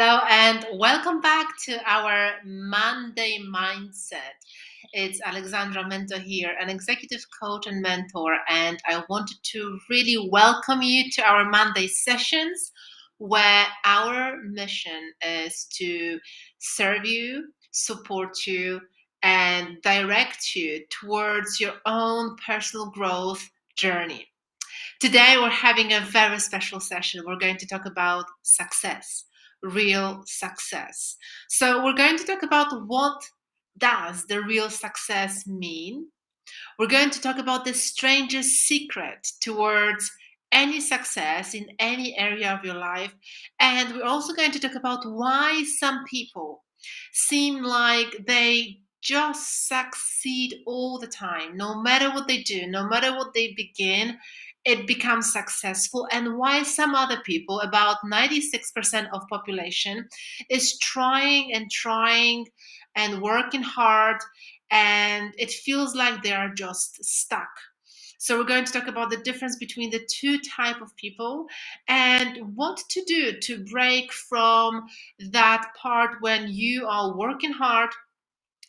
Hello and welcome back to our Monday Mindset. It's Alexandra Mentor here, an executive coach and mentor, and I wanted to really welcome you to our Monday sessions where our mission is to serve you, support you, and direct you towards your own personal growth journey. Today, we're having a very special session. We're going to talk about success, real success. So, we're going to talk about what does the real success mean. We're going to talk about the strangest secret towards any success in any area of your life. And we're also going to talk about why some people seem like they just succeed all the time. No matter what they do, no matter what they begin, it becomes successful, and why some other people, about 96% of population, is trying and trying and working hard, and it feels like they are just stuck. So we're going to talk about the difference between the two type of people and what to do to break from that part when you are working hard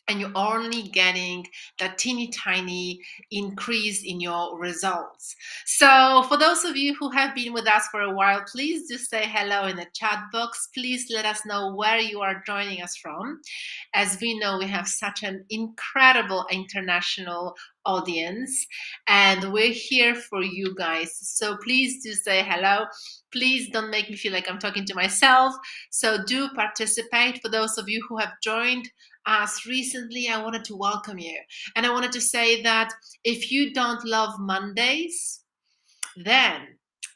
and you're only getting that teeny tiny increase in your results. So for those of you who have been with us for a while, please do say hello in the chat box. Please let us know where you are joining us from. As we know, we have such an incredible international audience, and we're here for you guys. So please do say hello. Please don't make me feel like I'm talking to myself. So do participate. For those of you who have joined us recently, I wanted to welcome you. And I wanted to say that if you don't love Mondays, then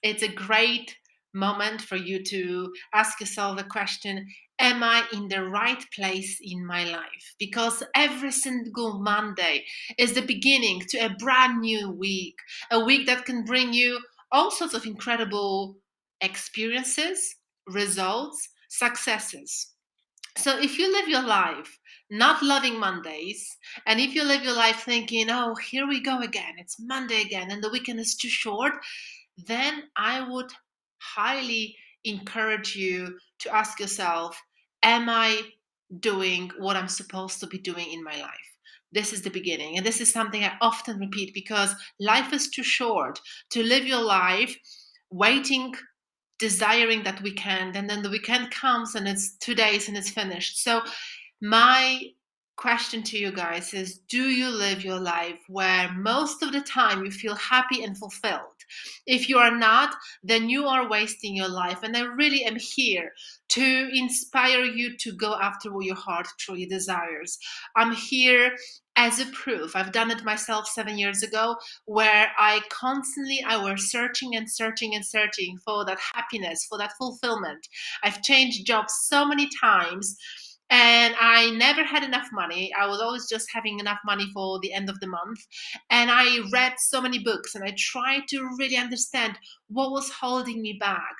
it's a great moment for you to ask yourself the question, am I in the right place in my life? Because every single Monday is the beginning to a brand new week, a week that can bring you all sorts of incredible experiences, results, successes. So if you live your life not loving Mondays, and if you live your life thinking, oh, here we go again, it's Monday again, and the weekend is too short, then I would highly encourage you to ask yourself, am I doing what I'm supposed to be doing in my life? This is the beginning. And this is something I often repeat because life is too short to live your life waiting, desiring that weekend, and then the weekend comes and it's 2 days and it's finished. So my question to you guys is, do you live your life where most of the time you feel happy and fulfilled? If you are not, then you are wasting your life, and I really am here to inspire you to go after what your heart truly desires. I'm here as a proof. I've done it myself 7 years ago, where I was searching and searching and searching for that happiness, for that fulfillment. I've changed jobs so many times, and I never had enough money. I was always just having enough money for the end of the month. And I read so many books, and I tried to really understand what was holding me back.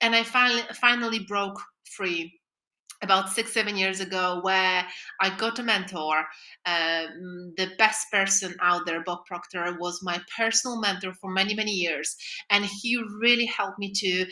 And I finally broke free about 6 7 years ago, where I got a mentor. The best person out there, Bob Proctor, was my personal mentor for many years, and he really helped me to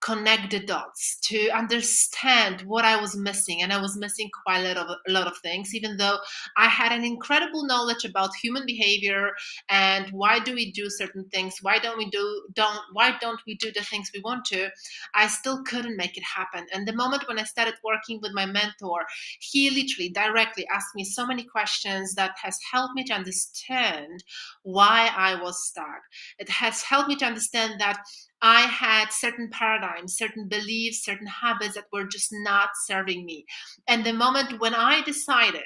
connect the dots, to understand what I was missing. And I was missing quite a lot of things, even though I had an incredible knowledge about human behavior and why do we do certain things, why don't we do the things we want to. I still couldn't make it happen. And the moment when I started working with my mentor, he literally directly asked me so many questions that has helped me to understand why I was stuck. It has helped me to understand that I had certain paradigms, certain beliefs, certain habits that were just not serving me. And the moment when I decided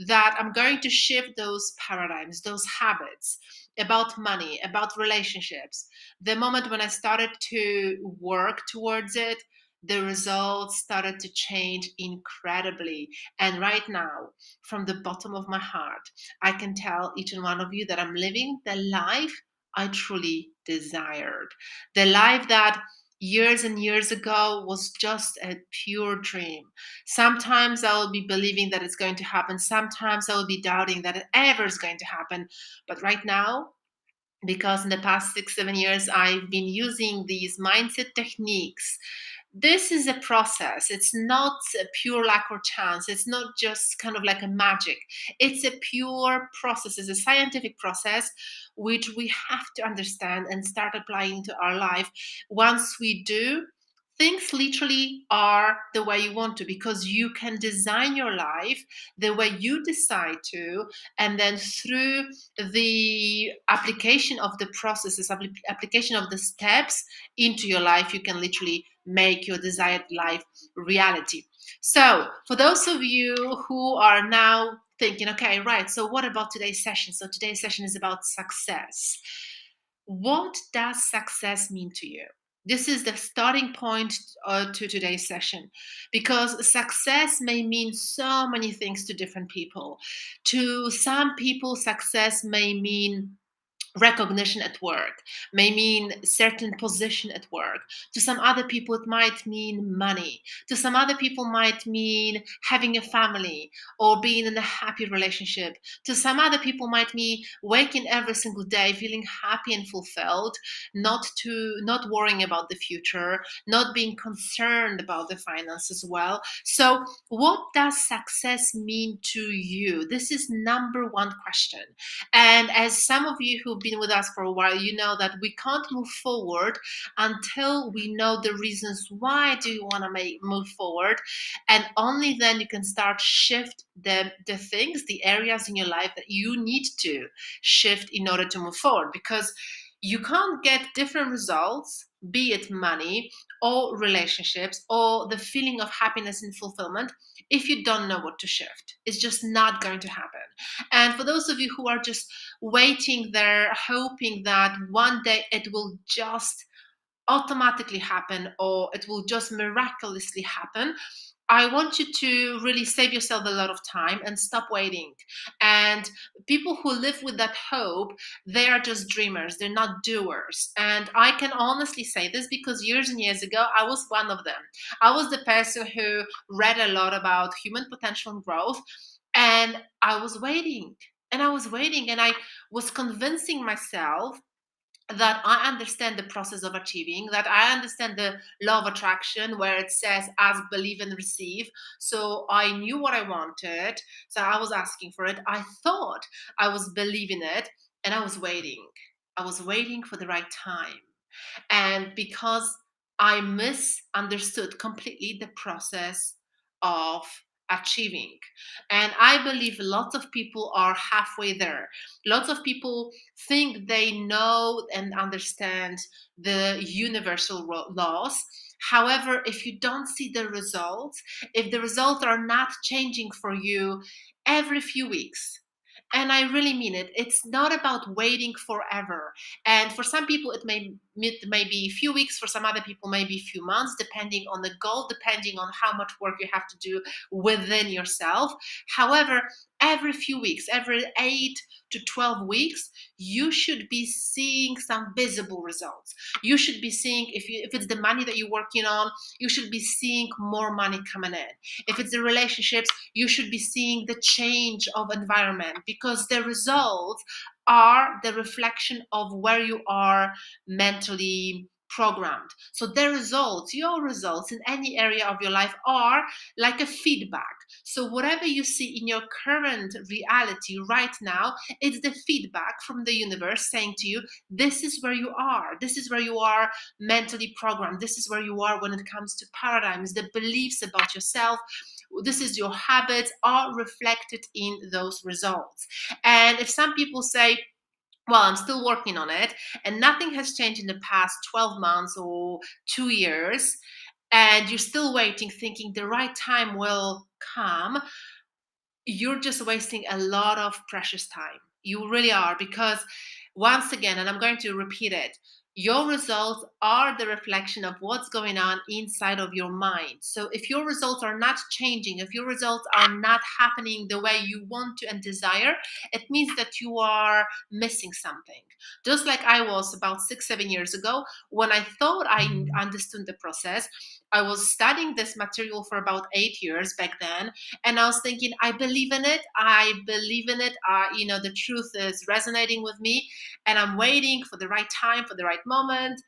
that I'm going to shift those paradigms, those habits about money, about relationships, the moment when I started to work towards it, the results started to change incredibly. And right now, from the bottom of my heart, I can tell each and one of you that I'm living the life I truly desired. The life that years and years ago was just a pure dream. Sometimes I will be believing that it's going to happen. Sometimes I will be doubting that it ever is going to happen. But right now, because in the past 6 7 years I've been using these mindset techniques, this is a process. It's not a pure luck or chance. It's not just kind of like a magic. It's a pure process. It's a scientific process which we have to understand and start applying to our life. Once we do, things literally are the way you want to, because you can design your life the way you decide to, and then through the application of the processes, application of the steps into your life, you can literally make your desired life reality. So, for those of you who are now thinking, okay, right, so what about today's session? So, today's session is about success. What does success mean to you? This is the starting point to today's session, because success may mean so many things to different people. To some people, success may mean recognition at work, may mean certain position at work. To some other people it might mean money. To some other people might mean having a family or being in a happy relationship. To some other people might mean waking every single day feeling happy and fulfilled, not worrying about the future, not being concerned about the finance as well. So what does success mean to you? This is number one question. And as some of you who've been with us for a while, you know that we can't move forward until we know the reasons why do you want to move forward. And only then you can start shift the things, the areas in your life that you need to shift in order to move forward. Because you can't get different results, be it money or relationships or the feeling of happiness and fulfillment, if you don't know what to shift. It's just not going to happen. And for those of you who are just waiting there, hoping that one day it will just automatically happen or it will just miraculously happen, I want you to really save yourself a lot of time and stop waiting. And people who live with that hope, they are just dreamers, they're not doers. And I can honestly say this because years and years ago, I was one of them. I was the person who read a lot about human potential and growth, and I was waiting. And I was waiting, and I was convincing myself that I understand the process of achieving, that I understand the law of attraction where it says ask, believe, and receive. So I knew what I wanted. So I was asking for it. I thought I was believing it, and I was waiting. I was waiting for the right time. And because I misunderstood completely the process of achieving. And I believe lots of people are halfway there. Lots of people think they know and understand the universal laws. However, if you don't see the results, if the results are not changing for you every few weeks, and I really mean it, it's not about waiting forever. And for some people, it may be a few weeks. For some other people, maybe a few months, depending on the goal, depending on how much work you have to do within yourself. However, every few weeks, every 8 to 12 weeks, you should be seeing some visible results. You should be seeing, if it's the money that you're working on, you should be seeing more money coming in. If it's the relationships, you should be seeing the change of environment, because the results are the reflection of where you are mentally programmed. So the results, your results in any area of your life are like a feedback. So whatever you see in your current reality right now, it's the feedback from the universe saying to you, this is where you are. This is where you are mentally programmed. This is where you are when it comes to paradigms, the beliefs about yourself. This is your habits are reflected in those results. And if some people say, well, I'm still working on it, and nothing has changed in the past 12 months or 2 years, and you're still waiting, thinking the right time will come, you're just wasting a lot of precious time. You really are, because once again, and I'm going to repeat it, your results are the reflection of what's going on inside of your mind. So if your results are not changing, if your results are not happening the way you want to and desire, it means that you are missing something. Just like I was about 6, 7 years ago, when I thought I understood the process, I was studying this material for about 8 years back then, and I was thinking, I believe in it. I believe in it. The truth is resonating with me, and I'm waiting for the right time, for the right moment,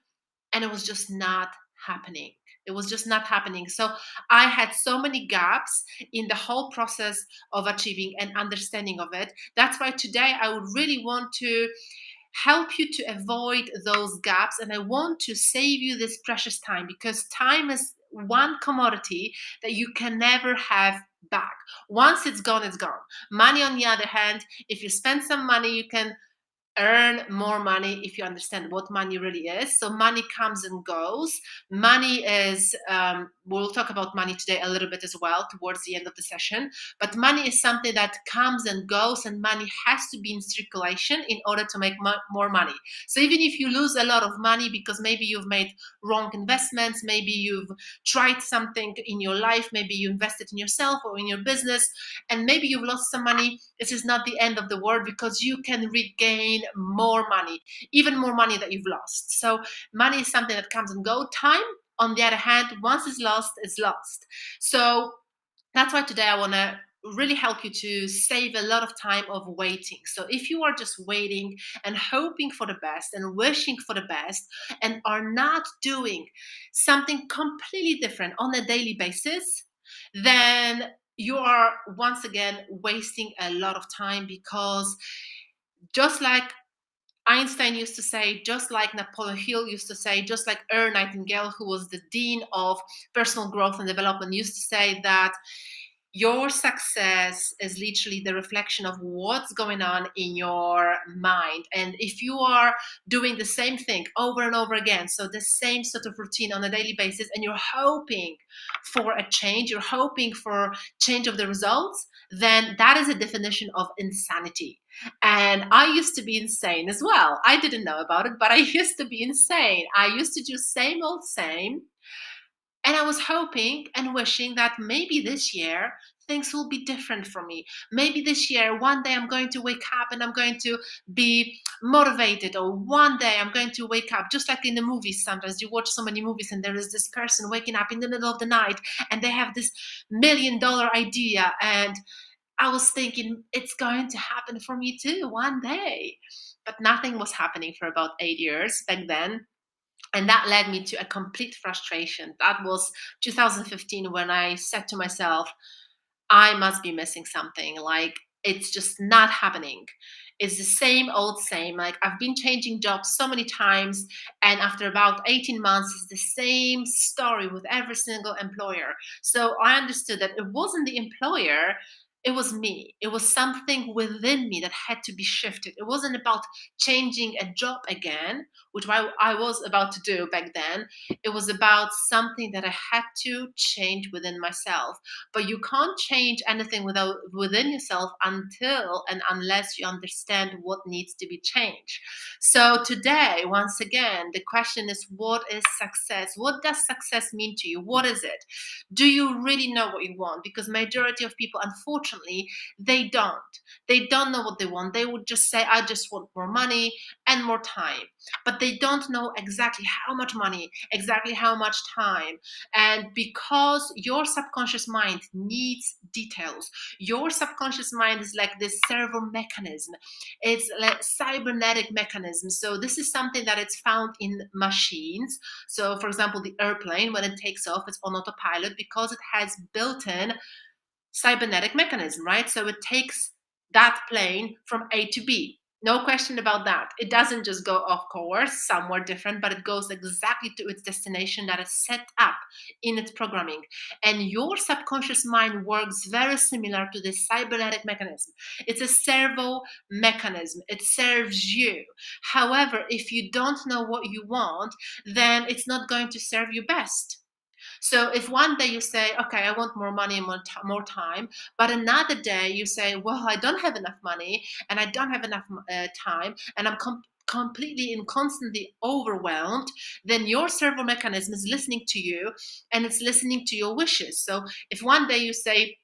and it was just not happening. It was just not happening. So I had so many gaps in the whole process of achieving and understanding of it. That's why today I would really want to help you to avoid those gaps, and I want to save you this precious time, because time is one commodity that you can never have back. Once it's gone, it's gone. Money, on the other hand, if you spend some money, you can earn more money if you understand what money really is. So money comes and goes. Money is, we'll talk about money today a little bit as well towards the end of the session. But money is something that comes and goes, and money has to be in circulation in order to make more money. So even if you lose a lot of money because maybe you've made wrong investments, maybe you've tried something in your life, maybe you invested in yourself or in your business, and maybe you've lost some money, this is not the end of the world, because you can regain more money, even more money that you've lost. So money is something that comes and goes. Time, on the other hand, once it's lost, it's lost. So that's why today I want to really help you to save a lot of time of waiting. So if you are just waiting and hoping for the best and wishing for the best, and are not doing something completely different on a daily basis, then you are once again wasting a lot of time, because just like Einstein used to say, just like Napoleon Hill used to say, just like Earl Nightingale, who was the dean of personal growth and development, used to say that your success is literally the reflection of what's going on in your mind. And if you are doing the same thing over and over again, so the same sort of routine on a daily basis, and you're hoping for a change, you're hoping for change of the results, then that is a definition of insanity. And I used to be insane as well. I didn't know about it, but I used to be insane. I used to do same old same, and I was hoping and wishing that maybe this year things will be different for me. Maybe this year, one day I'm going to wake up and I'm going to be motivated, or one day I'm going to wake up, just like in the movies. Sometimes you watch so many movies and there is this person waking up in the middle of the night and they have this $1 million idea. And I was thinking it's going to happen for me too one day. But nothing was happening for about 8 years back then, and that led me to a complete frustration. That was 2015, when I said to myself, I must be missing something. Like, it's just not happening. It's the same old same. Like, I've been changing jobs so many times, and after about 18 months, it's the same story with every single employer. So I understood that it wasn't the employer, it was me. It was something within me that had to be shifted. It wasn't about changing a job again, which I was about to do back then. It was about something that I had to change within myself. But you can't change anything within yourself until and unless you understand what needs to be changed. So today, once again, the question is, what is success? What does success mean to you? What is it? Do you really know what you want? Because majority of people, unfortunately, they don't know what they want. They would just say, I just want more money and more time, but they don't know exactly how much money, exactly how much time. And because your subconscious mind needs details, your subconscious mind is like this servo mechanism. It's like cybernetic mechanism. So this is something that it's found in machines. So for example, the airplane, when it takes off, it's on autopilot because it has built-in cybernetic mechanism, right? So it takes that plane from A to B. No question about that. It doesn't just go off course somewhere different, but it goes exactly to its destination that is set up in its programming. And your subconscious mind works very similar to this cybernetic mechanism. It's a servo mechanism. It serves you. However, if you don't know what you want, then it's not going to serve you best. So if one day you say, okay, I want more money and more time, but another day you say, well, I don't have enough money and I don't have enough time, and I'm completely and constantly overwhelmed, then your servo mechanism is listening to you, and it's listening to your wishes. So if one day you say,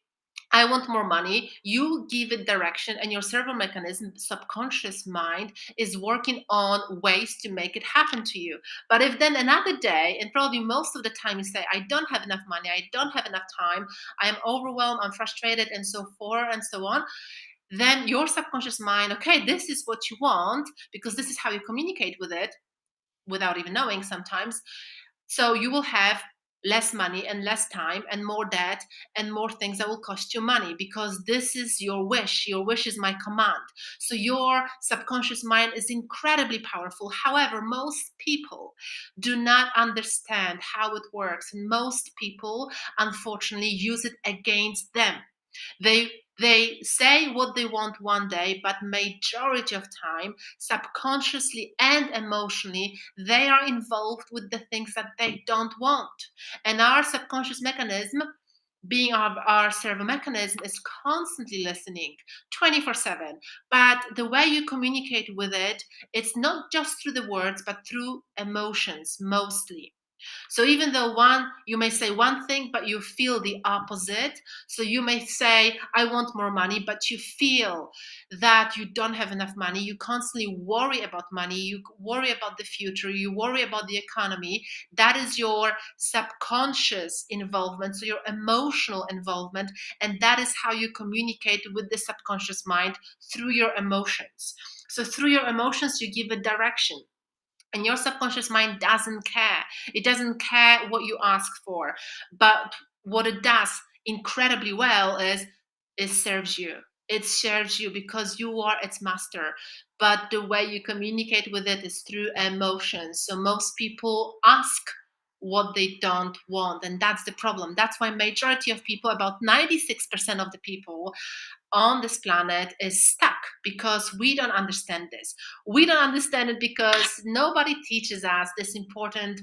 I want more money, you give it direction, and your servo mechanism, subconscious mind, is working on ways to make it happen to you. But if then another day, and probably most of the time, you say, I don't have enough money, I don't have enough time, I am overwhelmed, I'm frustrated, and so forth and so on, then your subconscious mind, okay, this is what you want, because this is how you communicate with it without even knowing sometimes. So you will have less money and less time and more debt and more things that will cost you money, because this is your wish. Your wish is my command. So your subconscious mind is incredibly powerful. However, most people do not understand how it works, and most people unfortunately use it against them. They say what they want one day, but majority of time, subconsciously and emotionally, they are involved with the things that they don't want. And our subconscious mechanism, being our servo mechanism, is constantly listening 24/7. But the way you communicate with it, it's not just through the words, but through emotions mostly. So even though you may say one thing, but you feel the opposite. So you may say, I want more money, but you feel that you don't have enough money. You constantly worry about money. You worry about the future. You worry about the economy. That is your subconscious involvement. So your emotional involvement. And that is how you communicate with the subconscious mind, through your emotions. So through your emotions, you give a direction. And your subconscious mind doesn't care. It doesn't care what you ask for. But what it does incredibly well is it serves you. It serves you because you are its master. But the way you communicate with it is through emotions. So most people ask what they don't want. And that's the problem. That's why majority of people, about 96% of the people on this planet, is stuck, because we don't understand this. We don't understand it because nobody teaches us this important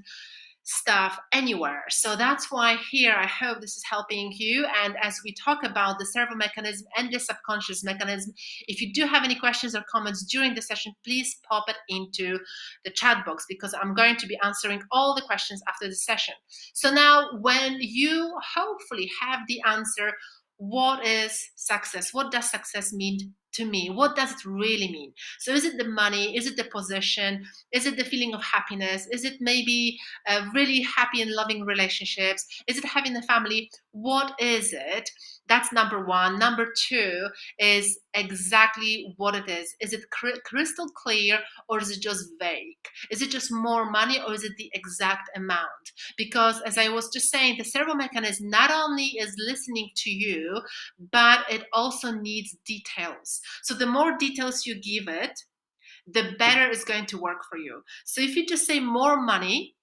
stuff anywhere. So that's why here I hope this is helping you. And as we talk about the servo mechanism and the subconscious mechanism, if you do have any questions or comments during the session, please pop it into the chat box, because I'm going to be answering all the questions after the session. So now, when you hopefully have the answer, what is success? What does success mean to me? What does it really mean? So is it the money? Is it the position? Is it the feeling of happiness? Is it maybe really happy and loving relationships? Is it having a family? What is it? That's number one. Number two is exactly what it is. Is it crystal clear, or is it just vague? Is it just more money, or is it the exact amount? Because as I was just saying, the servo mechanism not only is listening to you, but it also needs details. So the more details you give it, the better it's going to work for you. So if you just say more money,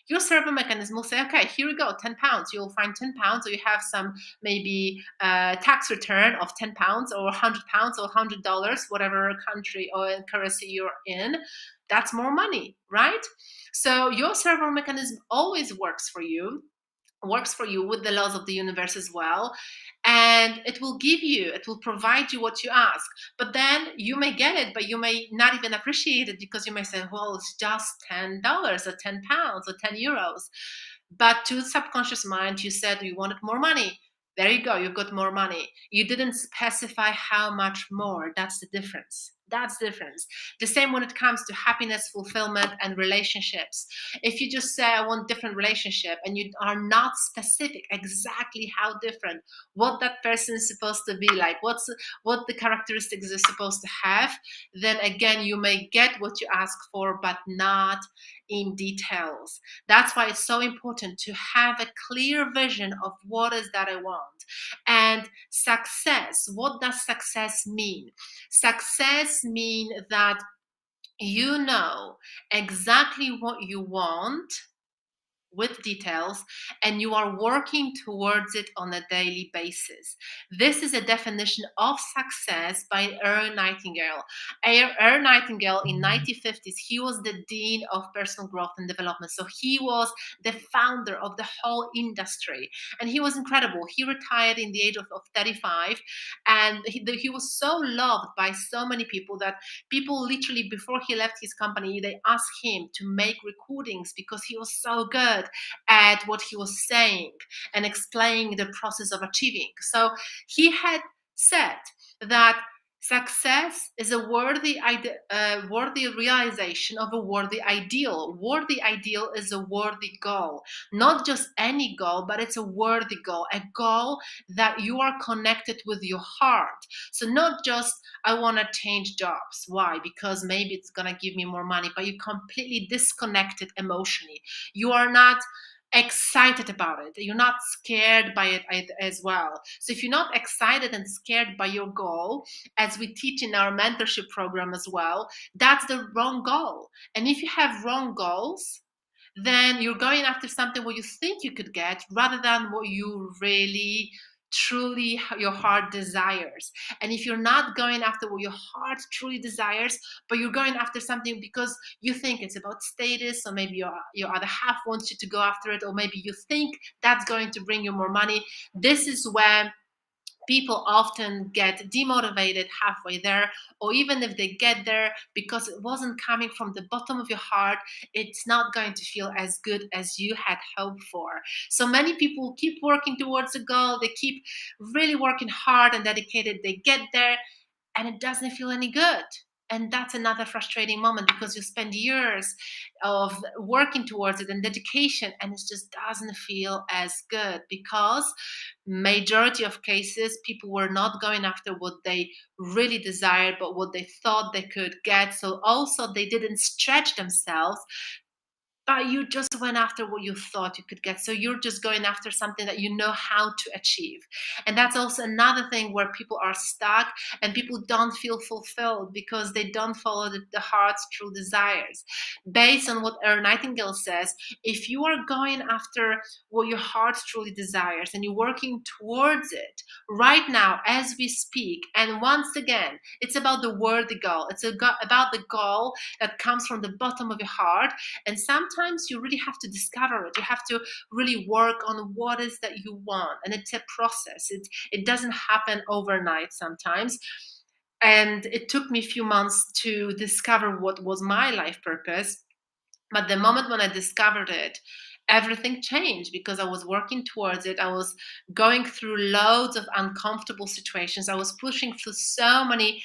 your servo mechanism will say, okay, here we go, £10. You'll find £10, or you have some maybe tax return of £10 or £100 or $100, whatever country or currency you're in. That's more money, right? So your servo mechanism always works for you with the laws of the universe as well. And it will provide you what you ask. But then you may get it, but you may not even appreciate it, because you may say, well, it's just $10 or £10 or €10. But to the subconscious mind, you said you wanted more money. There you go, you've got more money. You didn't specify how much more. That's the difference. That's the difference. The same when it comes to happiness, fulfillment, and relationships. If you just say, I want different relationship, and you are not specific exactly how different, what that person is supposed to be like, what the characteristics is supposed to have, then again, you may get what you ask for, but not in details. That's why it's so important to have a clear vision of what is that I want. And success, what does success mean? Success mean that you know exactly what you want with details, and you are working towards it on a daily basis. This is a definition of success by Earl Nightingale. Earl Nightingale in 1950s, he was the dean of personal growth and development. So he was the founder of the whole industry, and he was incredible. He retired in the age of 35, and he was so loved by so many people that people literally, before he left his company, they asked him to make recordings, because he was so good at what he was saying and explaining the process of achieving. So he had said that success is a worthy realization of a worthy ideal. Worthy ideal is a worthy goal, not just any goal, but it's a worthy goal, a goal that you are connected with your heart. So not just, I want to change jobs. Why? Because maybe it's going to give me more money, but you completely disconnected emotionally. You are not excited about it. You're not scared by it as well. So if you're not excited and scared by your goal, as we teach in our mentorship program as well, that's the wrong goal. And if you have wrong goals, then you're going after something what you think you could get rather than what you really truly your heart desires. And if you're not going after what your heart truly desires, but you're going after something because you think it's about status, or maybe your other half wants you to go after it, or maybe you think that's going to bring you more money, this is when people often get demotivated halfway there, or even if they get there, because it wasn't coming from the bottom of your heart, it's not going to feel as good as you had hoped for. So many people keep working towards a goal, they keep really working hard and dedicated, they get there, and it doesn't feel any good. And that's another frustrating moment, because you spend years of working towards it and dedication, and it just doesn't feel as good, because majority of cases people were not going after what they really desired, but what they thought they could get. So also they didn't stretch themselves, but you just went after what you thought you could get. So you're just going after something that you know how to achieve. And that's also another thing where people are stuck and people don't feel fulfilled, because they don't follow the heart's true desires. Based on what Erin Nightingale says, if you are going after what your heart truly desires and you're working towards it right now as we speak, and once again, it's about the worthy goal. It's about the goal that comes from the bottom of your heart. And sometimes you really have to discover it. You have to really work on what is that you want. And it's a process. It doesn't happen overnight sometimes. And it took me a few months to discover what was my life purpose. But the moment when I discovered it, everything changed, because I was working towards it. I was going through loads of uncomfortable situations. I was pushing through so many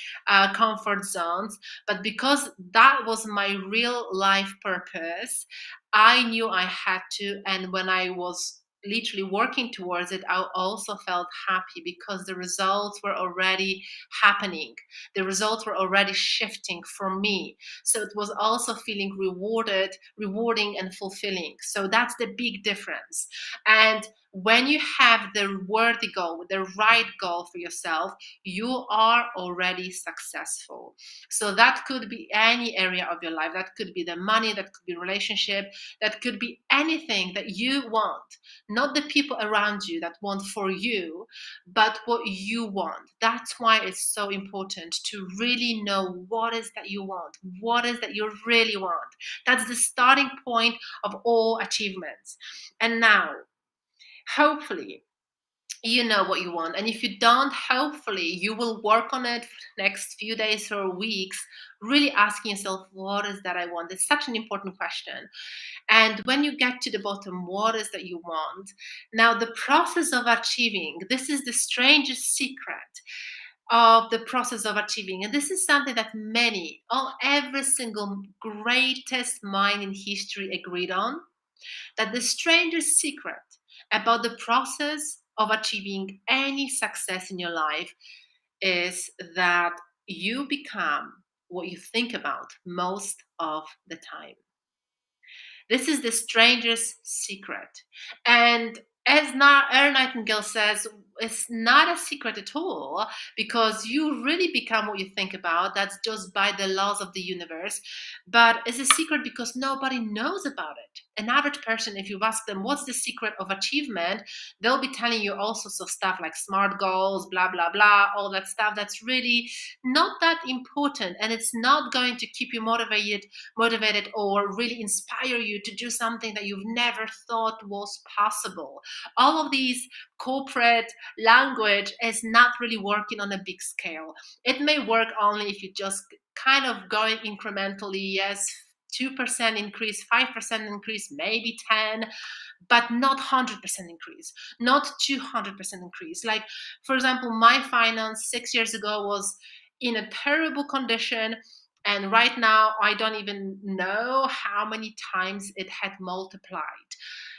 comfort zones. But because that was my real life purpose, I knew I had to. And when I was literally working towards it, I also felt happy, because the results were already happening. The results were already shifting for me. So it was also feeling rewarding and fulfilling. So that's the big difference. And when you have the worthy goal, the right goal for yourself, you are already successful. So that could be any area of your life. That could be the money, that could be relationship, that could be anything that you want. Not the people around you that want for you, but what you want. That's why it's so important to really know what is that you want, what is that you really want. That's the starting point of all achievements. And now, hopefully, you know what you want. And if you don't, hopefully, you will work on it for the next few days or weeks, really asking yourself, what is that I want? It's such an important question. And when you get to the bottom, what is that you want? Now, the process of achieving, this is the strangest secret of the process of achieving. And this is something that every single greatest mind in history agreed on, that the strangest secret about the process of achieving any success in your life is that you become what you think about most of the time. This is the strangest secret. And as Erin Nightingale says, it's not a secret at all, because you really become what you think about. That's just by the laws of the universe. But it's a secret because nobody knows about it. An average person, if you ask them what's the secret of achievement, they'll be telling you all sorts of stuff like smart goals, blah, blah, blah, all that stuff that's really not that important. And it's not going to keep you motivated or really inspire you to do something that you've never thought was possible. All of these corporate language is not really working on a big scale. It may work only if you just kind of going incrementally. Yes, 2% increase, 5% increase, maybe 10, but not 100% increase, not 200% increase. Like, for example, my finance 6 years ago was in a terrible condition, and right now I don't even know how many times it had multiplied.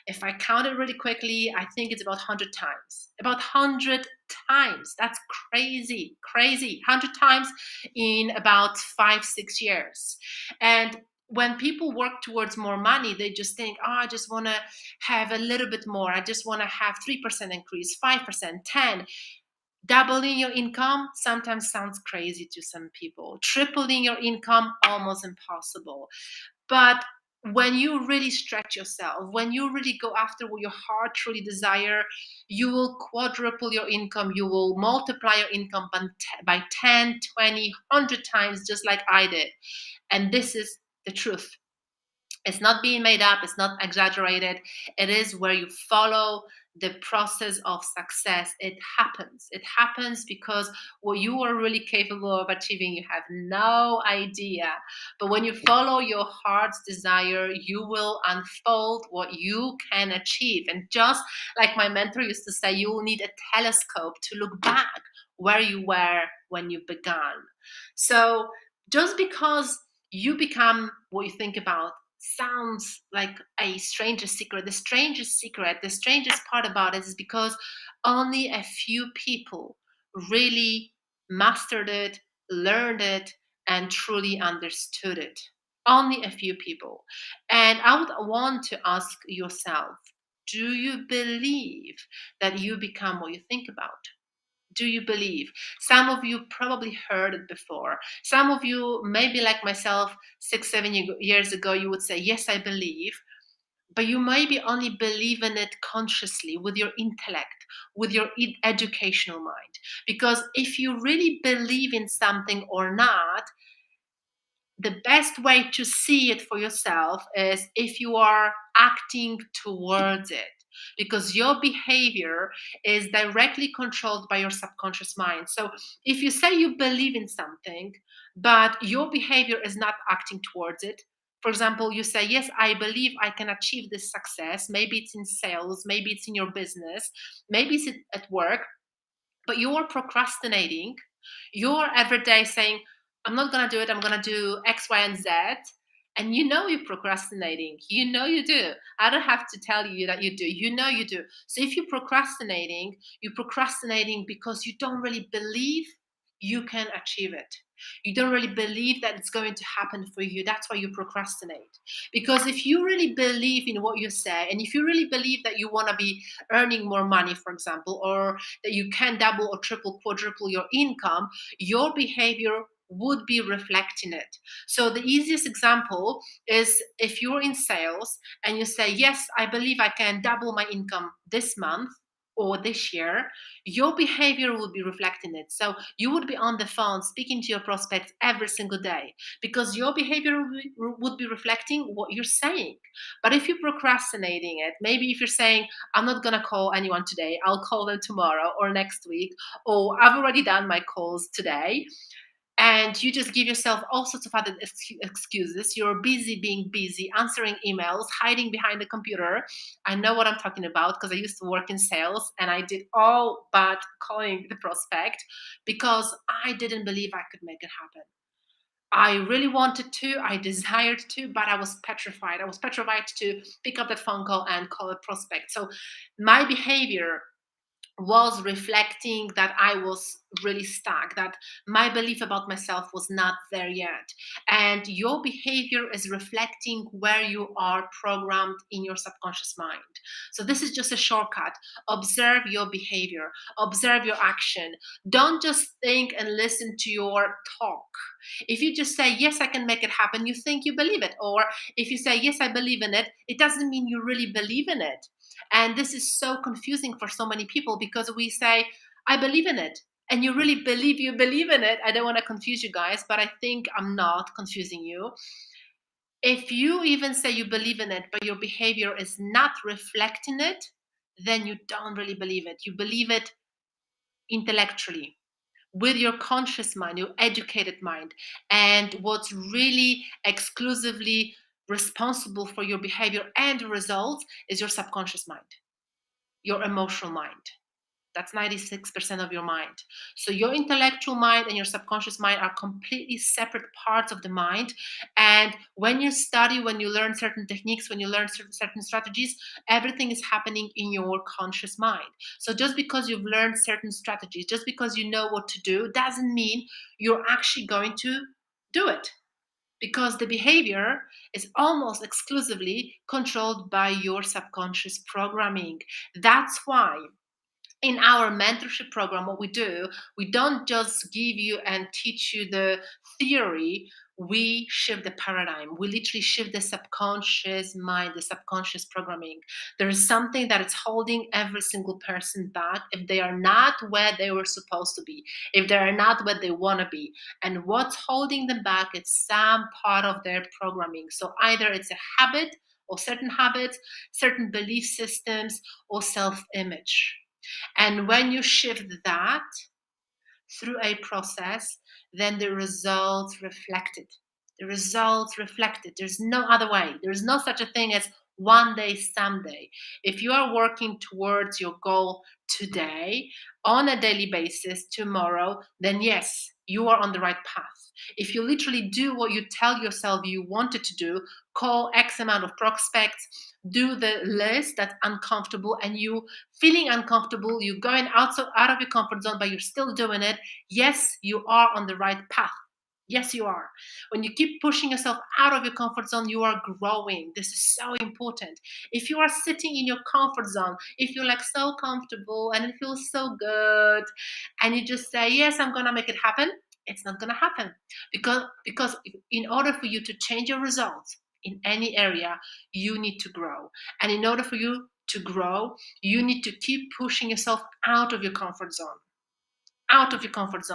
If I count it really quickly, I think it's about 100 times. About 100 times. That's crazy. 100 times in about 5, 6 years. And when people work towards more money, they just think, oh, I just want to have a little bit more. I just want to have 3% increase, 5%, 10. Doubling your income sometimes sounds crazy to some people. Tripling your income, almost impossible. But when you really stretch yourself, when you really go after what your heart truly desire, you will quadruple your income. You will multiply your income by 10, 20, 100 times, just like I did. And this is the truth. It's not being made up, it's not exaggerated. It is where you follow the process of success. It happens. It happens because what you are really capable of achieving, you have no idea. But when you follow your heart's desire, you will unfold what you can achieve. And just like my mentor used to say, you will need a telescope to look back where you were when you began. So just because you become what you think about sounds like a strangest secret. The strangest part about it is because only a few people really mastered it, learned it, and truly understood it. Only a few people. And I would want to ask yourself, do you believe that you become what you think about? Do you believe? Some of you probably heard it before. Some of you, maybe like myself, 6, 7 years ago, you would say, yes, I believe. But you maybe only believe in it consciously with your intellect, with your educational mind. Because if you really believe in something or not, the best way to see it for yourself is if you are acting towards it, because your behavior is directly controlled by your subconscious mind. So if you say you believe in something but your behavior is not acting towards it, for example, you say, yes, I believe I can achieve this success. Maybe it's in sales, maybe it's in your business, maybe it's at work, but you're procrastinating. You're every day saying, I'm not going to do it. I'm going to do X, Y, and Z. And you know you're procrastinating. You know you do. I don't have to tell you that you do. You know you do. So if you're procrastinating because you don't really believe you can achieve it. You don't really believe that it's going to happen for you. That's why you procrastinate. Because if you really believe in what you say, and if you really believe that you want to be earning more money, for example, or that you can double or triple, quadruple your income, your behavior would be reflecting it. So the easiest example is if you're in sales and you say, yes, I believe I can double my income this month or this year, your behavior would be reflecting it. So you would be on the phone speaking to your prospects every single day because your behavior would be reflecting what you're saying. But if you're procrastinating it, maybe if you're saying, I'm not going to call anyone today, I'll call them tomorrow or next week, or I've already done my calls today, and you just give yourself all sorts of other excuses. You're busy being busy, answering emails, hiding behind the computer. I know what I'm talking about because I used to work in sales and I did all but calling the prospect because I didn't believe I could make it happen. I really wanted to, I desired to, but I was petrified. I was petrified to pick up that phone call and call a prospect. So my behavior was reflecting that I was really stuck, that my belief about myself was not there yet. And your behavior is reflecting where you are programmed in your subconscious mind. So, this is just a shortcut. Observe your behavior, observe your action. Don't just think and listen to your talk. If you just say, yes, I can make it happen, you think you believe it. Or if you say, yes, I believe in it, it doesn't mean you really believe in it. And this is so confusing for so many people because we say, I believe in it. And you really believe you believe in it. I don't want to confuse you guys, but I think I'm not confusing you. If you even say you believe in it, but your behavior is not reflecting it, then you don't really believe it. You believe it intellectually with your conscious mind, your educated mind. And what's really exclusively responsible for your behavior and results is your subconscious mind, your emotional mind. That's 96% of your mind. So your intellectual mind and your subconscious mind are completely separate parts of the mind. And when you study, when you learn certain techniques, when you learn certain strategies, everything is happening in your conscious mind. So just because you've learned certain strategies, just because you know what to do, doesn't mean you're actually going to do it, because the behavior is almost exclusively controlled by your subconscious programming. That's why in our mentorship program, what we do, we don't just give you and teach you the theory, we shift the paradigm. We literally shift the subconscious mind, the subconscious programming. There is something that is holding every single person back if they are not where they were supposed to be, if they are not where they want to be. And what's holding them back is some part of their programming. So either it's a habit or certain habits, certain belief systems, or self image. And when you shift that through a process, then the results reflected. The results reflected. There's no other way. There's no such a thing as one day, someday. If you are working towards your goal today on a daily basis, tomorrow, then yes, you are on the right path. If you literally do what you tell yourself you wanted to do, call X amount of prospects, do the list that's uncomfortable, and you feeling uncomfortable, you're going out of your comfort zone, but you're still doing it, yes, you are on the right path. Yes, you are. When you keep pushing yourself out of your comfort zone, you are growing. This is so important. If you are sitting in your comfort zone, if you're like so comfortable and it feels so good, and you just say, "Yes, I'm gonna make it happen," it's not gonna happen because in order for you to change your results in any area, you need to grow, and in order for you to grow, you need to keep pushing yourself out of your comfort zone,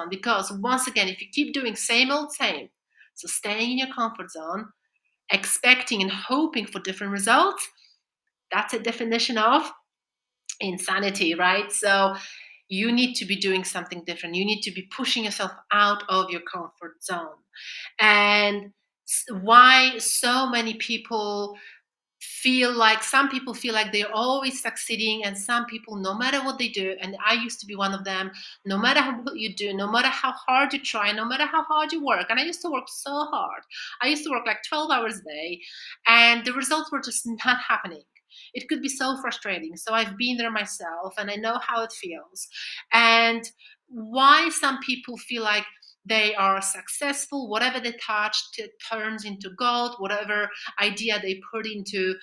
because once again, if you keep doing same old same, so staying in your comfort zone, expecting and hoping for different results, that's a definition of insanity, right? So you need to be doing something different. You need to be pushing yourself out of your comfort zone. And why so many people feel like, some people feel like they're always succeeding, and some people, no matter what they do, and I used to be one of them, no matter what you do, no matter how hard you try, no matter how hard you work, and I used to work so hard, I used to work like 12 hours a day, and the results were just not happening. It could be so frustrating. So I've been there myself and I know how it feels. And why some people feel like they are successful, whatever they touch turns into gold, whatever idea they put into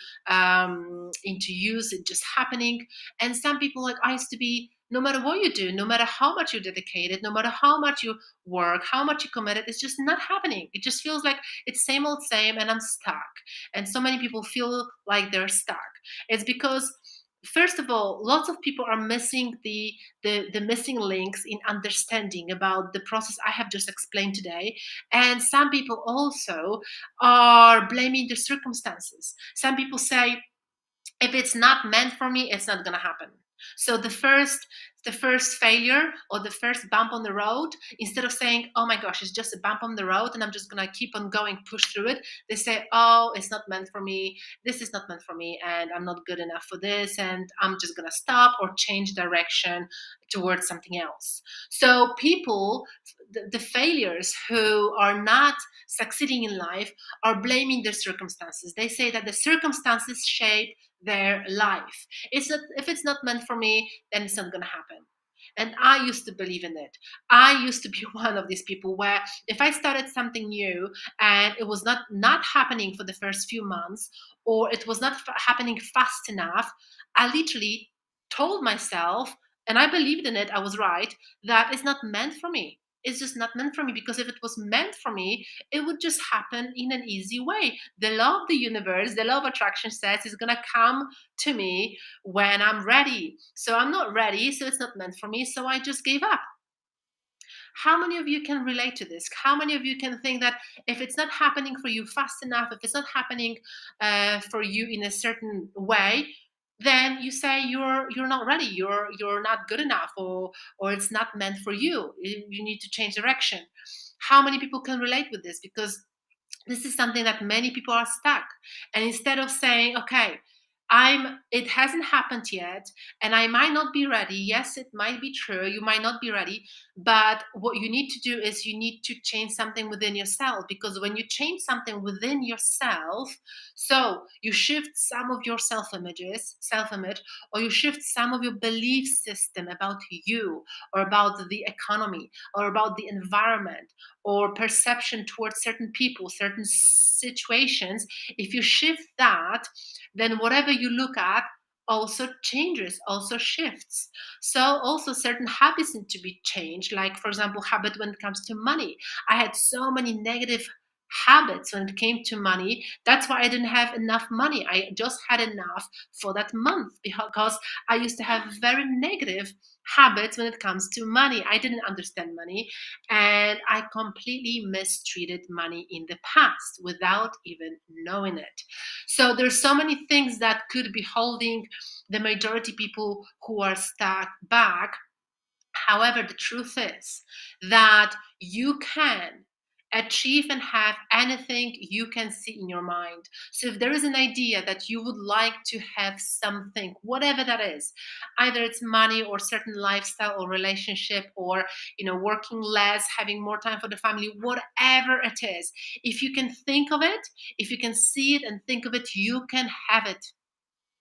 use, it just happening. And some people, like I used to be, no matter what you do, no matter how much you dedicated, no matter how much you work, how much you committed, it's just not happening. It just feels like it's same old same and I'm stuck. And so many people feel like they're stuck. It's because, first of all, lots of people are missing the missing links in understanding about the process I have just explained today. And some people also are blaming the circumstances. Some people say, if it's not meant for me, it's not going to happen. So the first failure or the first bump on the road, instead of saying, oh my gosh, it's just a bump on the road and I'm just going to keep on going, push through it, they say, oh, it's not meant for me, this is not meant for me, and I'm not good enough for this, and I'm just going to stop or change direction towards something else. So people, the failures who are not succeeding in life, are blaming their circumstances. They say that the circumstances shape their life. It's not, if it's not meant for me, then it's not going to happen. And I used to believe in it. I used to be one of these people where if I started something new and it was not happening for the first few months, or it was not happening fast enough, I literally told myself, and I believed in it, I was right, that it's not meant for me. It's just not meant for me, because if it was meant for me, it would just happen in an easy way. The law of the universe, the law of attraction says it's going to come to me when I'm ready. So I'm not ready, so it's not meant for me, so I just gave up. How many of you can relate to this? How many of you can think that if it's not happening for you fast enough, if it's not happening for you in a certain way, then you say you're not ready, you're not good enough, or it's not meant for you. You need to change direction. How many people can relate with this? Because this is something that many people are stuck. And instead of saying, okay, it hasn't happened yet, and I might not be ready. Yes, it might be true. You might not be ready, but what you need to do is you need to change something within yourself, because when you change something within yourself, so you shift some of your self image, or you shift some of your belief system about you, or about the economy, or about the environment, or perception towards certain people, certain situations. If you shift that, then whatever you look at also changes, also shifts. So also certain habits need to be changed. Like, for example, habit when it comes to money. I had so many negative habits when it came to money. That's why I didn't have enough money. I just had enough for that month, because I used to have very negative habits when it comes to money. I didn't understand money, and I completely mistreated money in the past without even knowing it. So there's so many things that could be holding the majority people who are stuck back. However, the truth is that you can achieve and have anything you can see in your mind. So if there is an idea that you would like to have something, whatever that is, either it's money or certain lifestyle or relationship, or working less, having more time for the family, whatever it is, if you can think of it, if you can see it and think of it, you can have it.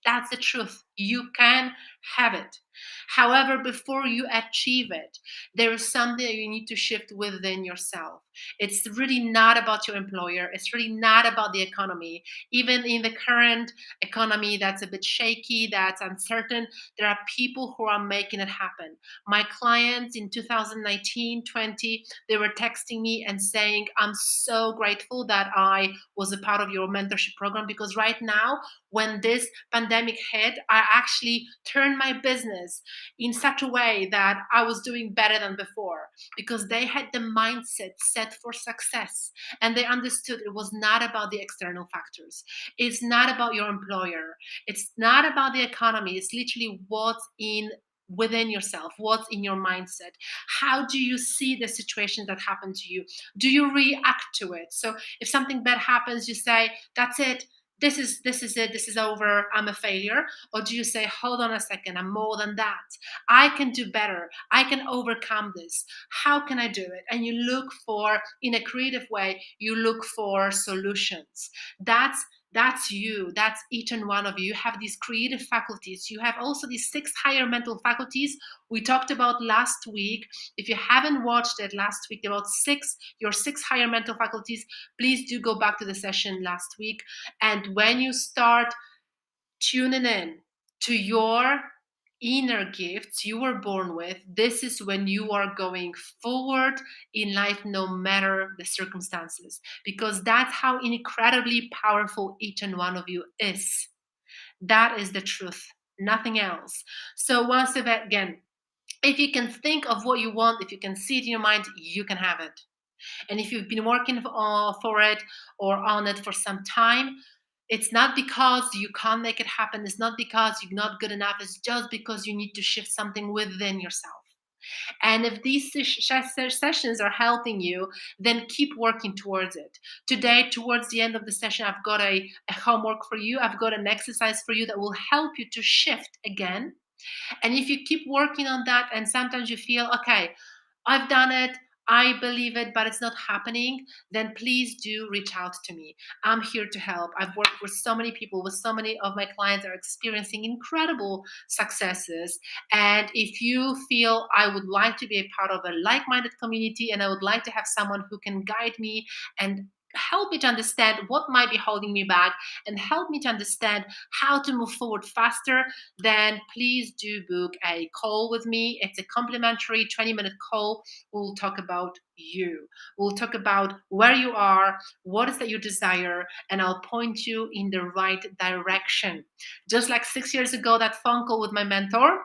That's the truth. You can have it. However, before you achieve it, there is something that you need to shift within yourself. It's really not about your employer. It's really not about the economy. Even in the current economy that's a bit shaky, that's uncertain, there are people who are making it happen. My clients in 2019, 20, they were texting me and saying, I'm so grateful that I was a part of your mentorship program, because right now, when this pandemic hit, I actually turned my business in such a way that I was doing better than before, because they had the mindset set for success, and they understood it was not about the external factors. It's not about your employer. It's not about the economy. It's literally what's in within yourself, what's in your mindset. How do you see the situations that happen to you? Do you react to it? So if something bad happens, you say, that's it, this is it, this is over, I'm a failure? Or do you say, hold on a second, I'm more than that, I can do better, I can overcome this, how can I do it? And you look for, in a creative way, you look for solutions. That's you. That's each and one of you. You have these creative faculties. You have also these six higher mental faculties we talked about last week. If you haven't watched it last week about your six higher mental faculties, please do go back to the session last week. And when you start tuning in to your inner gifts you were born with, this is when you are going forward in life, no matter the circumstances, because that's how incredibly powerful each and one of you is. That is the truth, nothing else. So, once again, if you can think of what you want, if you can see it in your mind, you can have it. And if you've been working for it or on it for some time, it's not because you can't make it happen. It's not because you're not good enough. It's just because you need to shift something within yourself. And if these sessions are helping you, then keep working towards it. Today, towards the end of the session, I've got a homework for you. I've got an exercise for you that will help you to shift again. And if you keep working on that, and sometimes you feel, okay, I've done it, I believe it, but it's not happening, then please do reach out to me. I'm here to help. I've worked with so many people, with so many of my clients are experiencing incredible successes. And if you feel I would like to be a part of a like minded community, and I would like to have someone who can guide me and help me to understand what might be holding me back and help me to understand how to move forward faster, then please do book a call with me. It's a complimentary 20-minute call. We'll talk about you. We'll talk about where you are, what is that you desire, and I'll point you in the right direction. Just like 6 years ago, that phone call with my mentor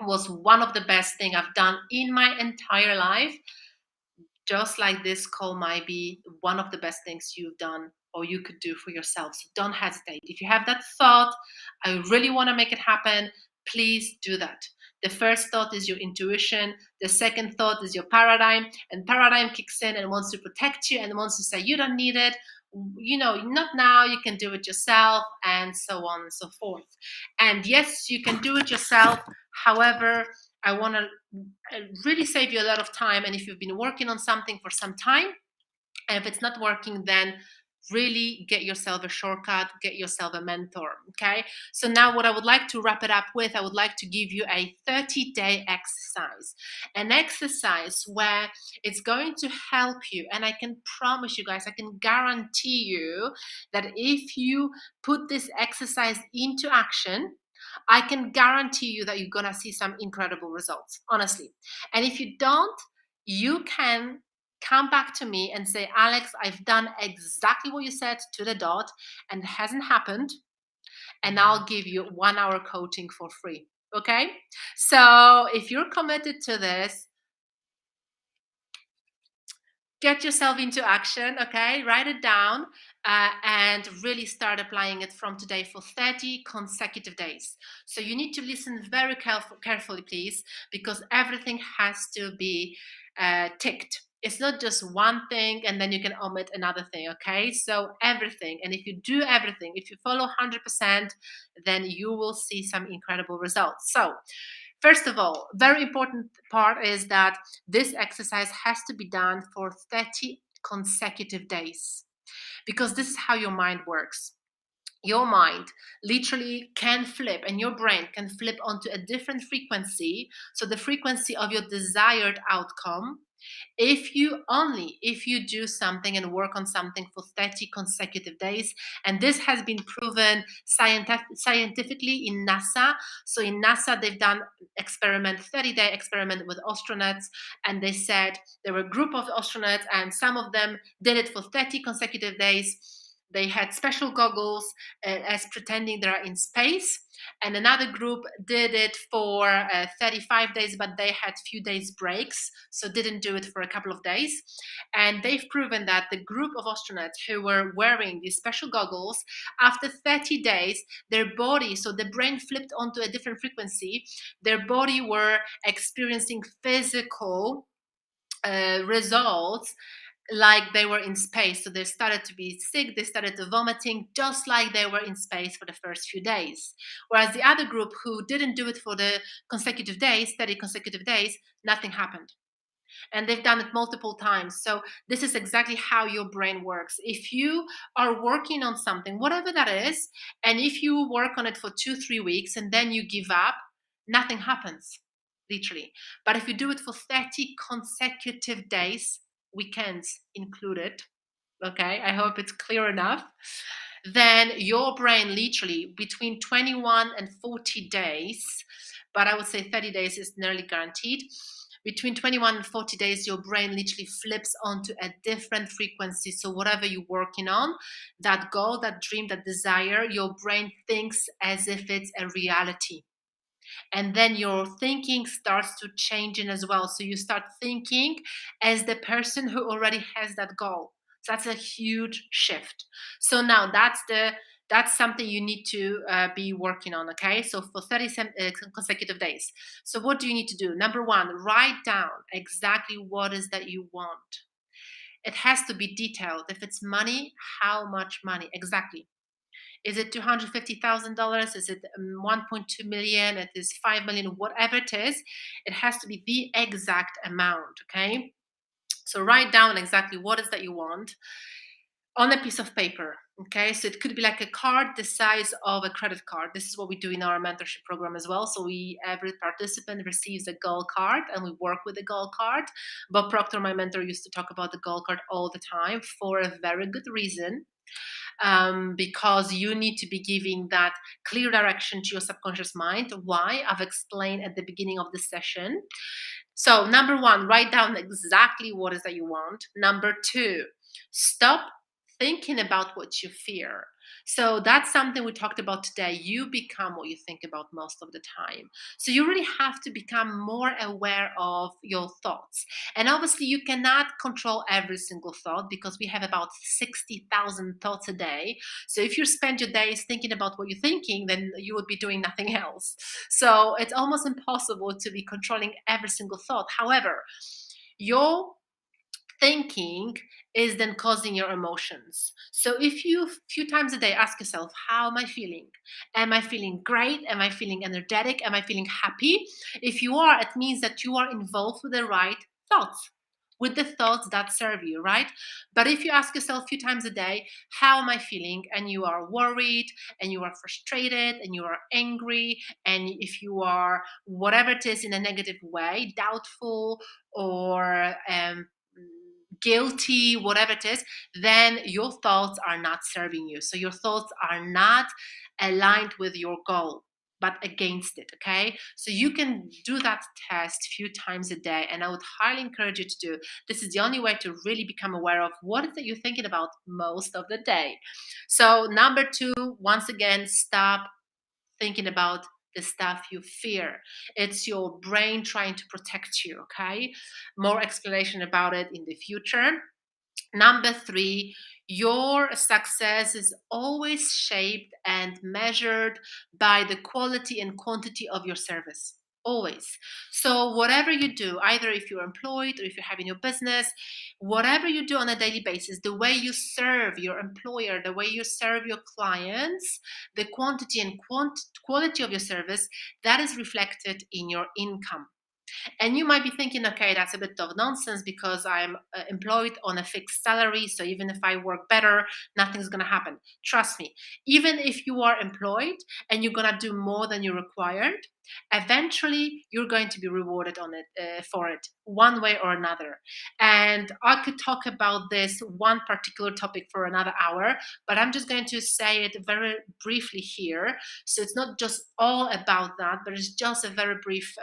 was one of the best things I've done in my entire life. Just like this call might be one of the best things you've done or you could do for yourself. So don't hesitate. If you have that thought, I really want to make it happen, please do that. The first thought is your intuition. The second thought is your paradigm. And paradigm kicks in and wants to protect you and wants to say, you don't need it. not now, you can do it yourself, and so on and so forth. And yes, you can do it yourself. However, I want to really save you a lot of time. And if you've been working on something for some time, and if it's not working, then really get yourself a shortcut, get yourself a mentor. Okay. So now, what I would like to wrap it up with, I would like to give you a 30-day exercise, an exercise where it's going to help you. And I can promise you guys, I can guarantee you that if you put this exercise into action, I can guarantee you that you're going to see some incredible results, honestly. And if you don't, you can come back to me and say, Alex, I've done exactly what you said to the dot and it hasn't happened. And I'll give you 1 hour coaching for free. Okay. So if you're committed to this, get yourself into action. Okay. Write it down and really start applying it from today for 30 consecutive days. So you need to listen very carefully, please, because everything has to be ticked. It's not just one thing and then you can omit another thing, okay? So everything. And if you do everything, if you follow 100%, then you will see some incredible results. So, first of all, very important part is that this exercise has to be done for 30 consecutive days because this is how your mind works. Your mind literally can flip, and your brain can flip onto a different frequency. So, the frequency of your desired outcome, if you do something and work on something for 30 consecutive days. And this has been proven scientifically in NASA. So in NASA, they've done 30-day experiment with astronauts, and they said there were a group of astronauts and some of them did it for 30 consecutive days. They had special goggles as pretending they're in space, and another group did it for 35 days, but they had few days breaks, so didn't do it for a couple of days. And they've proven that the group of astronauts who were wearing these special goggles, after 30 days, their body, so the brain flipped onto a different frequency, their body were experiencing physical results like they were in space. So they started to be sick, they started to vomiting, just like they were in space for the first few days. Whereas the other group who didn't do it for the consecutive days, 30 consecutive days, nothing happened. And they've done it multiple times. So this is exactly how your brain works. If you are working on something, whatever that is, and if you work on it for 2-3 weeks and then you give up, nothing happens, literally. But if you do it for 30 consecutive days, weekends included, okay, I hope it's clear enough, then your brain literally between 21 and 40 days, but I would say 30 days is nearly guaranteed. Between 21 and 40 days, your brain literally flips onto a different frequency. So whatever you're working on, that goal, that dream, that desire, your brain thinks as if it's a reality. And then your thinking starts to change in as well. So you start thinking as the person who already has that goal. So that's a huge shift. So now that's something you need to be working on. Okay, so for 30 consecutive days. So what do you need to do? Number one, write down exactly what is that you want. It has to be detailed. If it's money, how much money exactly? Is it $250,000? Is it 1.2 million? It is 5 million, whatever it is. It has to be the exact amount, okay? So write down exactly what is that you want on a piece of paper, okay? So it could be like a card the size of a credit card. This is what we do in our mentorship program as well. So every participant receives a goal card and we work with the goal card. Bob Proctor, my mentor, used to talk about the goal card all the time for a very good reason. Because you need to be giving that clear direction to your subconscious mind. Why? I've explained at the beginning of the session. So, number one, write down exactly what is that you want. Number two, stop thinking about what you fear. So that's something we talked about today. You become what you think about most of the time. So you really have to become more aware of your thoughts. And obviously, you cannot control every single thought because we have about 60,000 thoughts a day. So if you spend your days thinking about what you're thinking, then you would be doing nothing else. So it's almost impossible to be controlling every single thought. However, your thinking is then causing your emotions. So if you few times a day ask yourself, how am I feeling? Am I feeling great? Am I feeling energetic? Am I feeling happy? If you are, it means that you are involved with the right thoughts, with the thoughts that serve you, right? But if you ask yourself a few times a day, how am I feeling? And you are worried and you are frustrated and you are angry, and if you are whatever it is in a negative way, doubtful or guilty, whatever it is, then your thoughts are not serving you. So your thoughts are not aligned with your goal, but against it. Okay. So you can do that test a few times a day. And I would highly encourage you to do. This is the only way to really become aware of what is it you're thinking about most of the day. So, number two, once again, stop thinking about the stuff you fear. It's your brain trying to protect you, okay? More explanation about it in the future. Number three, your success is always shaped and measured by the quality and quantity of your service. Always. So, whatever you do, either if you're employed or if you're having your business, whatever you do on a daily basis, the way you serve your employer, the way you serve your clients, the quantity and quality of your service, that is reflected in your income. And you might be thinking, okay, that's a bit of nonsense because I'm employed on a fixed salary. So even if I work better, nothing's going to happen. Trust me, even if you are employed and you're going to do more than you're required, eventually you're going to be rewarded on it for it one way or another. And I could talk about this one particular topic for another hour, but I'm just going to say it very briefly here. So it's not just all about that, but it's just a very brief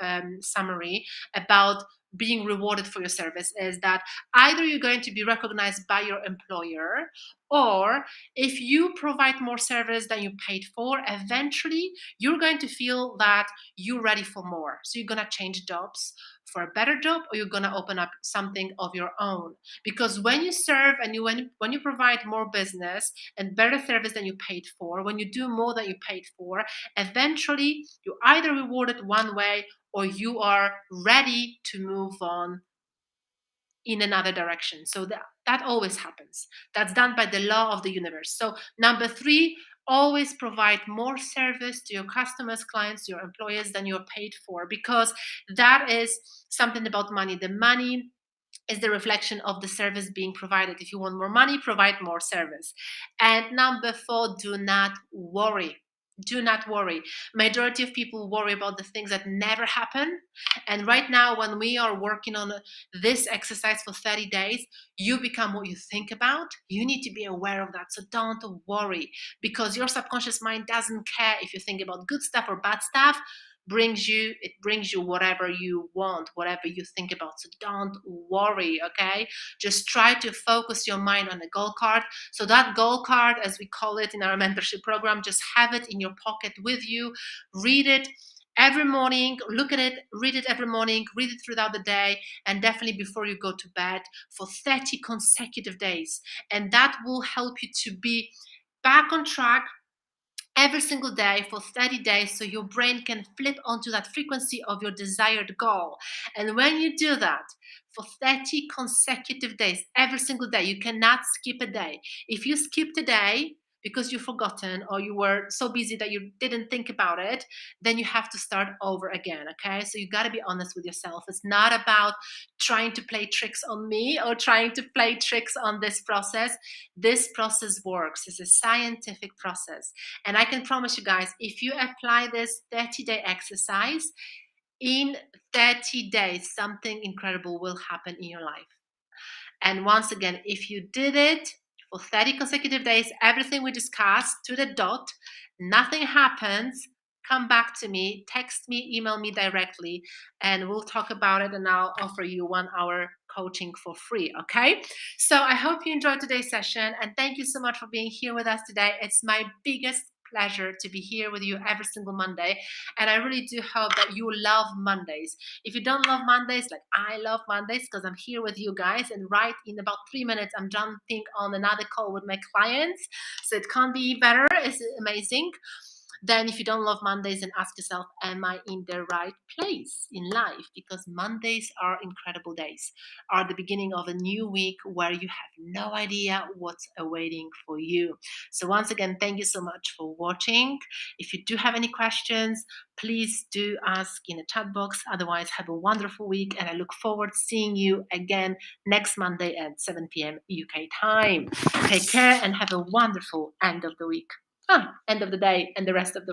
summary about being rewarded for your service. Is that either you're going to be recognized by your employer, or if you provide more service than you paid for, eventually you're going to feel that you're ready for more. So you're going to change jobs for a better job, or you're going to open up something of your own. Because when you serve and when you provide more business and better service than you paid for, when you do more than you paid for, eventually you're either rewarded one way or you are ready to move on in another direction. So that always happens. That's done by the law of the universe. So number three, always provide more service to your customers, clients, your employers than you're paid for, because that is something about money. The money is the reflection of the service being provided. If you want more money, provide more service. And number four, do not worry. Do not worry. Majority of people worry about the things that never happen. And right now, when we are working on this exercise for 30 days, you become what you think about. You need to be aware of that. So don't worry, because your subconscious mind doesn't care if you think about good stuff or bad stuff. Brings you whatever you want, whatever you think about. So don't worry. Okay, just try to focus your mind on the goal card. So that goal card, as we call it in our mentorship program, just have it in your pocket with you. Read it every morning, look at it, read it every morning, read it throughout the day, and definitely before you go to bed for 30 consecutive days. And that will help you to be back on track every single day for 30 days, so your brain can flip onto that frequency of your desired goal. And when you do that for 30 consecutive days, every single day, you cannot skip a day. If you skipped a day because you've forgotten or you were so busy that you didn't think about it, then you have to start over again. Okay, so you got to be honest with yourself. It's not about trying to play tricks on me or trying to play tricks on this process. This process works. It's a scientific process. And I can promise you guys, if you apply this 30-day exercise, in 30 days, something incredible will happen in your life. And once again, if you did it for 30 consecutive days, everything we discussed to the dot, nothing happens, come back to me, text me, email me directly, and we'll talk about it. And I'll offer you 1 hour coaching for free. Okay. So I hope you enjoyed today's session. And thank you so much for being here with us today. It's my biggest pleasure to be here with you every single Monday. And I really do hope that you love Mondays. If you don't love Mondays, like I love Mondays because I'm here with you guys, and right in about 3 minutes, I'm jumping on another call with my clients. So it can't be better. It's amazing. Then, if you don't love Mondays, then ask yourself, am I in the right place in life? Because Mondays are incredible days, are the beginning of a new week where you have no idea what's awaiting for you. So, once again, thank you so much for watching. If you do have any questions, please do ask in the chat box. Otherwise, have a wonderful week, and I look forward to seeing you again next Monday at 7 p.m. UK time. Take care and have a wonderful end of the week, end of the day, and the rest of the